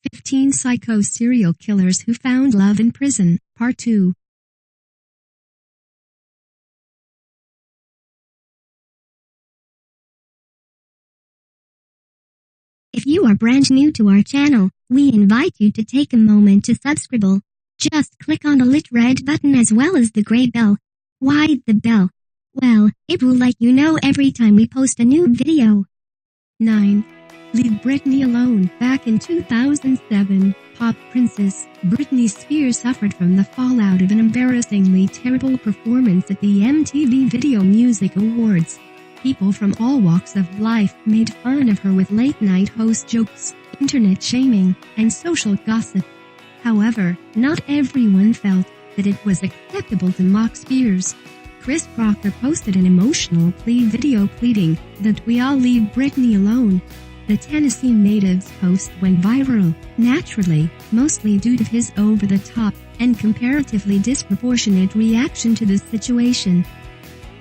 15 Psycho Serial Killers Who Found Love in Prison, Part 2. If you are brand new to our channel, we invite you to take a moment to subscribe. Just click on the lit red button as well as the gray bell. Why the bell? Well, it will let you know every time we post a new video. 9. Leave Britney alone. Back in 2007, pop princess Britney Spears suffered from the fallout of an embarrassingly terrible performance at the MTV Video Music Awards. People from all walks of life made fun of her with late-night host jokes, internet shaming, and social gossip. However, not everyone felt that it was acceptable to mock Spears. Chris Crocker posted an emotional plea video pleading that we all leave Britney alone. The Tennessee native's post went viral, naturally, mostly due to his over-the-top and comparatively disproportionate reaction to the situation.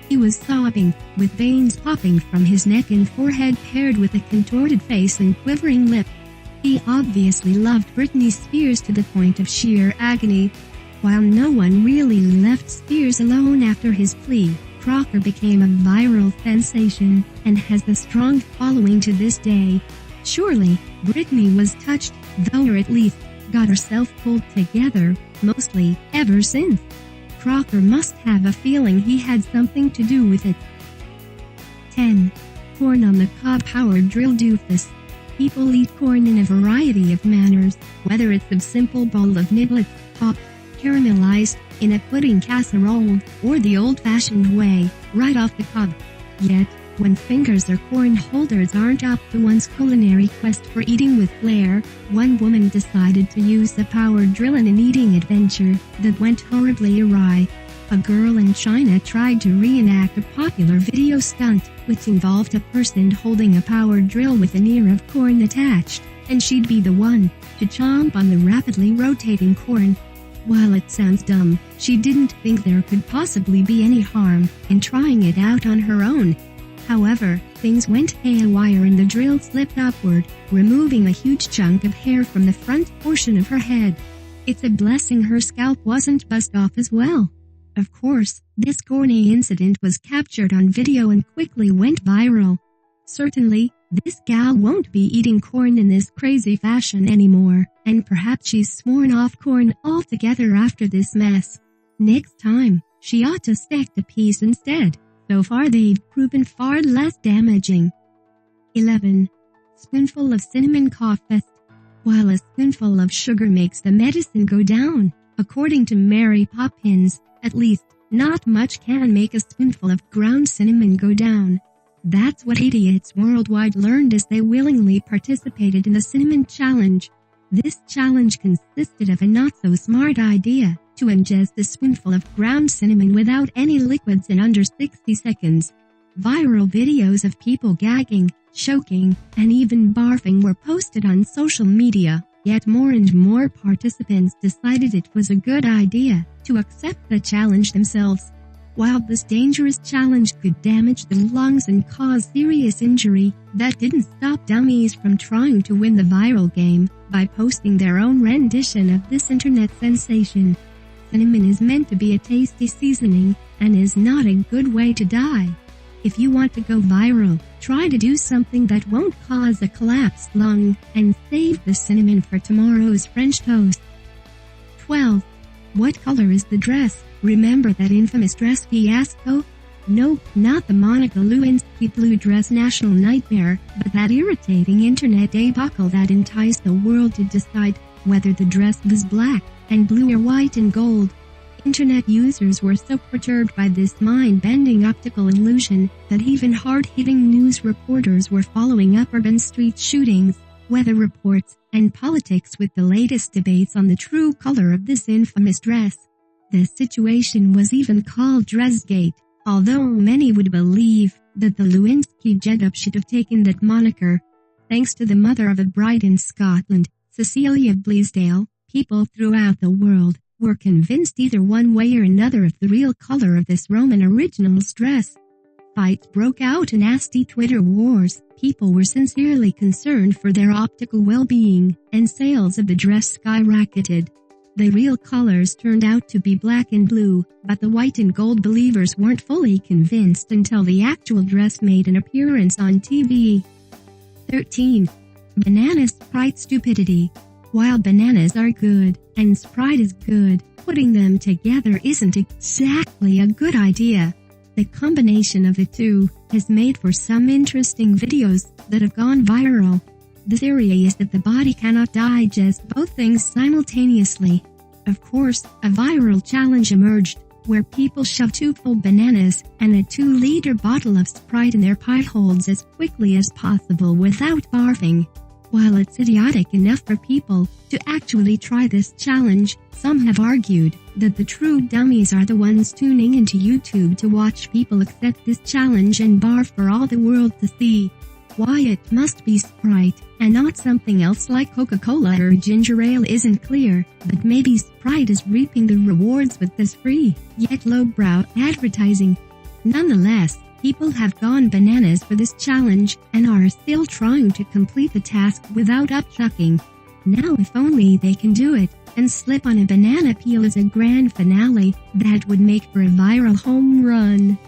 He was sobbing, with veins popping from his neck and forehead paired with a contorted face and quivering lip. He obviously loved Britney Spears to the point of sheer agony. While no one really left Spears alone after his plea, Crocker became a viral sensation and has a strong following to this day. Surely, Britney was touched, though, or at least got herself pulled together, mostly, ever since. Crocker must have a feeling he had something to do with it. 10. Corn on the cob power drill doofus. People eat corn in a variety of manners, whether it's a simple bowl of niblets, popped, caramelized, in a pudding casserole, or the old-fashioned way, right off the cob. Yet, when fingers or corn holders aren't up to one's culinary quest for eating with flair, one woman decided to use a power drill in an eating adventure that went horribly awry. A girl in China tried to reenact a popular video stunt, which involved a person holding a power drill with an ear of corn attached, and she'd be the one to chomp on the rapidly rotating corn. While it sounds dumb, she didn't think there could possibly be any harm in trying it out on her own. However, things went haywire and the drill slipped upward, removing a huge chunk of hair from the front portion of her head. It's a blessing her scalp wasn't buzzed off as well. Of course, this corny incident was captured on video and quickly went viral. Certainly, this gal won't be eating corn in this crazy fashion anymore, and perhaps she's sworn off corn altogether after this mess. Next time, she ought to stack the piece instead. So far they've proven far less damaging. 11. Spoonful of cinnamon cough fest. While a spoonful of sugar makes the medicine go down, according to Mary Poppins, at least, not much can make a spoonful of ground cinnamon go down. That's what idiots worldwide learned as they willingly participated in the Cinnamon Challenge. This challenge consisted of a not-so-smart idea to ingest a spoonful of ground cinnamon without any liquids in under 60 seconds. Viral videos of people gagging, choking, and even barfing were posted on social media, yet more and more participants decided it was a good idea to accept the challenge themselves. While this dangerous challenge could damage the lungs and cause serious injury, that didn't stop dummies from trying to win the viral game by posting their own rendition of this internet sensation. Cinnamon is meant to be a tasty seasoning and is not a good way to die. If you want to go viral, try to do something that won't cause a collapsed lung and save the cinnamon for tomorrow's French toast. 12. What color is the dress? Remember that infamous dress fiasco? Nope, not the Monica Lewinsky blue dress national nightmare, but that irritating internet debacle that enticed the world to decide whether the dress was black and blue or white and gold. Internet users were so perturbed by this mind-bending optical illusion that even hard-hitting news reporters were following up urban street shootings, weather reports, and politics with the latest debates on the true color of this infamous dress. The situation was even called Dressgate, although many would believe that the Lewinsky getup should have taken that moniker. Thanks to the mother of a bride in Scotland, Cecilia Bleasdale, people throughout the world were convinced either one way or another of the real color of this Roman original's dress. Fights broke out and nasty Twitter wars. People were sincerely concerned for their optical well-being, and sales of the dress skyrocketed. The real colors turned out to be black and blue, but the white and gold believers weren't fully convinced until the actual dress made an appearance on TV. 13. Banana Sprite stupidity. While bananas are good, and Sprite is good, putting them together isn't exactly a good idea. The combination of the two has made for some interesting videos that have gone viral. The theory is that the body cannot digest both things simultaneously. Of course, a viral challenge emerged, where people shove 2 full bananas and a 2-liter bottle of Sprite in their pie holes as quickly as possible without barfing. While it's idiotic enough for people to actually try this challenge, some have argued that the true dummies are the ones tuning into YouTube to watch people accept this challenge and barf for all the world to see. Why it must be Sprite, and not something else like Coca-Cola or ginger ale isn't clear, but maybe Sprite is reaping the rewards with this free, yet lowbrow advertising. Nonetheless, people have gone bananas for this challenge, and are still trying to complete the task without upchucking. Now if only they can do it, and slip on a banana peel as a grand finale, that would make for a viral home run.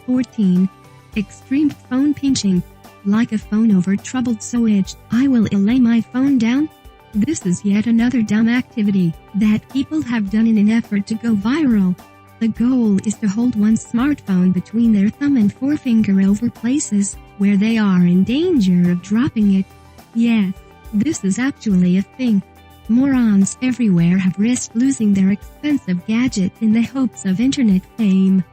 14. Extreme phone pinching. Like a phone over troubled sewage, I will lay my phone down. This is yet another dumb activity that people have done in an effort to go viral. The goal is to hold one's smartphone between their thumb and forefinger over places where they are in danger of dropping it. Yes, this is actually a thing. Morons everywhere have risked losing their expensive gadget in the hopes of internet fame.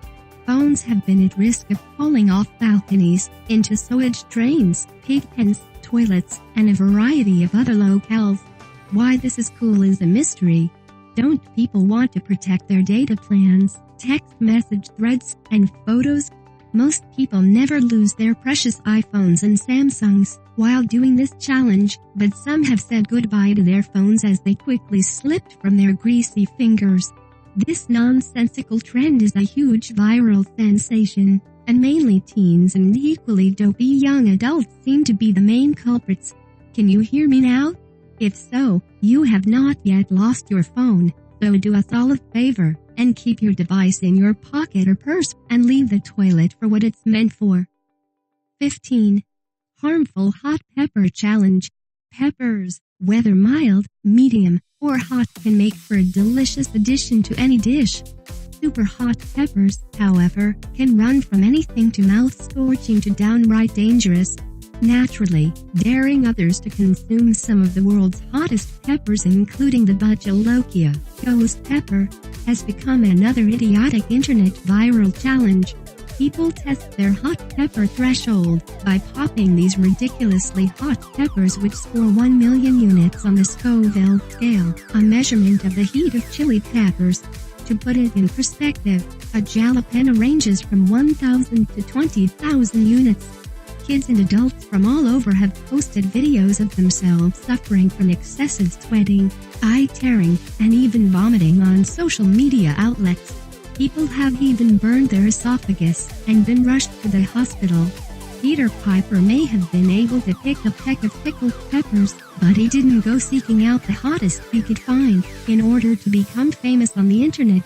Phones have been at risk of falling off balconies, into sewage drains, pig pens, toilets, and a variety of other locales. Why this is cool is a mystery. Don't people want to protect their data plans, text message threads, and photos? Most people never lose their precious iPhones and Samsungs while doing this challenge, but some have said goodbye to their phones as they quickly slipped from their greasy fingers. This nonsensical trend is a huge viral sensation, and mainly teens and equally dopey young adults seem to be the main culprits. Can you hear me now? If so, you have not yet lost your phone, so do us all a favor, and keep your device in your pocket or purse, and leave the toilet for what it's meant for. 15. Harmful hot pepper challenge. Peppers, whether mild, medium, or hot, can make for a delicious addition to any dish. Super hot peppers, however, can run from anything to mouth-scorching to downright dangerous. Naturally, daring others to consume some of the world's hottest peppers, including the Bajalokia ghost pepper, has become another idiotic internet viral challenge. People test their hot pepper threshold by popping these ridiculously hot peppers, which score 1 million units on the Scoville scale, a measurement of the heat of chili peppers. To put it in perspective, a jalapeno ranges from 1,000 to 20,000 units. Kids and adults from all over have posted videos of themselves suffering from excessive sweating, eye-tearing, and even vomiting on social media outlets. People have even burned their esophagus and been rushed to the hospital. Peter Piper may have been able to pick a peck of pickled peppers, but he didn't go seeking out the hottest he could find in order to become famous on the internet.